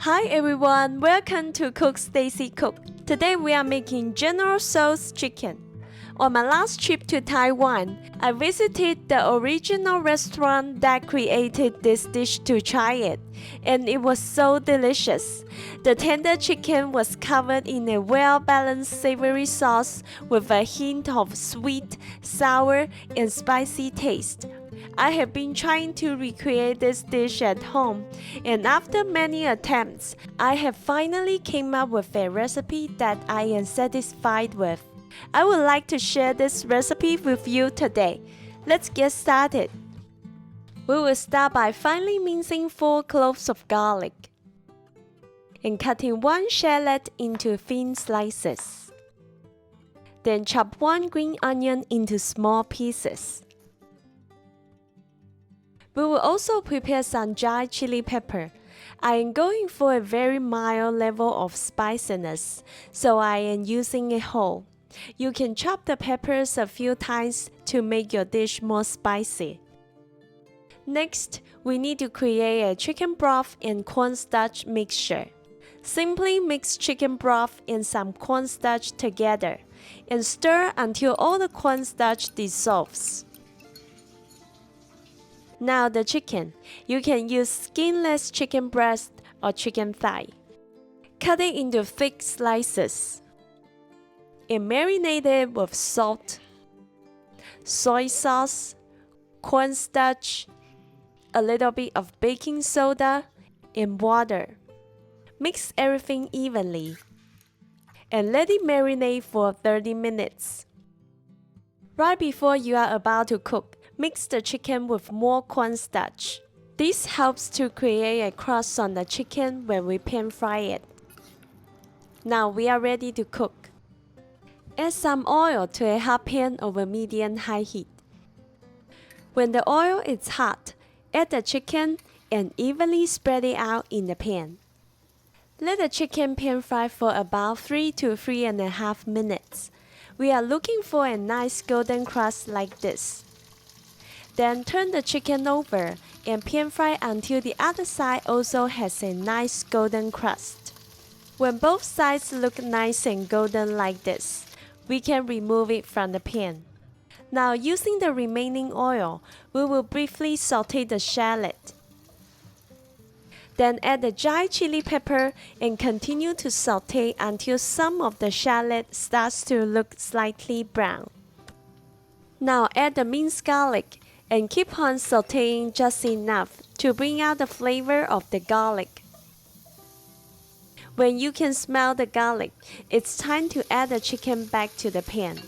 Hi everyone, welcome to Cook Stacy Cook. Today we are making General Tso's chicken. On my last trip to Taiwan, I visited the original restaurant that created this dish to try it, and it was so delicious. The tender chicken was covered in a well-balanced savory sauce with a hint of sweet, sour, and spicy taste. I have been trying to recreate this dish at home, and after many attempts, I have finally came up with a recipe that I am satisfied with. I would like to share this recipe with you today. Let's get started. We will start by finely mincing 4 cloves of garlic and cutting 1 shallot into thin slices. Then chop 1 green onion into small pieces. We will also prepare some dried chili pepper. I am going for a very mild level of spiciness, so I am using a whole. You can chop the peppers a few times to make your dish more spicy. Next, we need to create a chicken broth and cornstarch mixture. Simply mix chicken broth and some cornstarch together and stir until all the cornstarch dissolves. Now the chicken. You can use skinless chicken breast or chicken thigh. Cut it into thick slices and marinate it with salt, soy sauce, cornstarch, a little bit of baking soda, and water. Mix everything evenly and let it marinate for 30 minutes. Right before you are about to cook, mix the chicken with more cornstarch. This helps to create a crust on the chicken when we pan fry it. Now we are ready to cook. Add some oil to a hot pan over medium-high heat. When the oil is hot, add the chicken and evenly spread it out in the pan. Let the chicken pan fry for about 3 to 3.5 minutes. We are looking for a nice golden crust like this. Then turn the chicken over and pan fry until the other side also has a nice golden crust. When both sides look nice and golden like this, we can remove it from the pan. Now using the remaining oil, we will briefly saute the shallot. Then add the dried chili pepper and continue to saute until some of the shallot starts to look slightly brown. Now add the minced garlic and keep on sauteing just enough to bring out the flavor of the garlic. When you can smell the garlic, it's time to add the chicken back to the pan.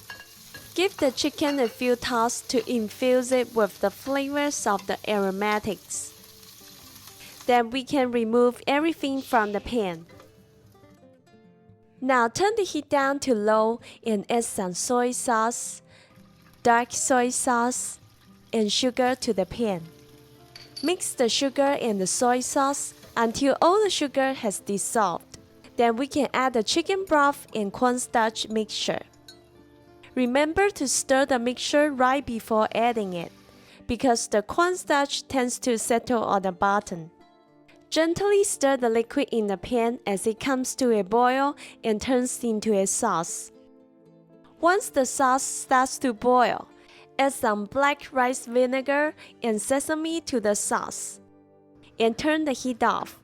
Give the chicken a few tosses to infuse it with the flavors of the aromatics. Then we can remove everything from the pan. Now turn the heat down to low and add some soy sauce, dark soy sauce, and sugar to the pan. Mix the sugar and the soy sauce until all the sugar has dissolved. Then we can add the chicken broth and cornstarch mixture. Remember to stir the mixture right before adding it, because the cornstarch tends to settle on the bottom. Gently stir the liquid in the pan as it comes to a boil and turns into a sauce. Once the sauce starts to boil, add some black rice vinegar and sesame to the sauce, and turn the heat off.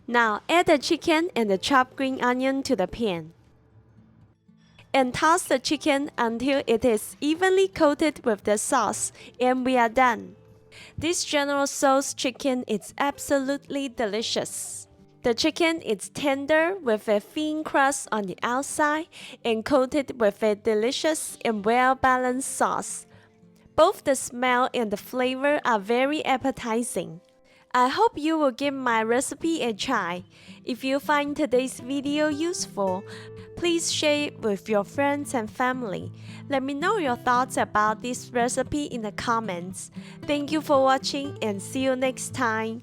Now add the chicken and the chopped green onion to the pan. And toss the chicken until it is evenly coated with the sauce, and we are done. This General Tso's chicken is absolutely delicious. The chicken is tender with a thin crust on the outside and coated with a delicious and well-balanced sauce. Both the smell and the flavor are very appetizing. I hope you will give my recipe a try. If you find today's video useful, please share it with your friends and family. Let me know your thoughts about this recipe in the comments. Thank you for watching and see you next time.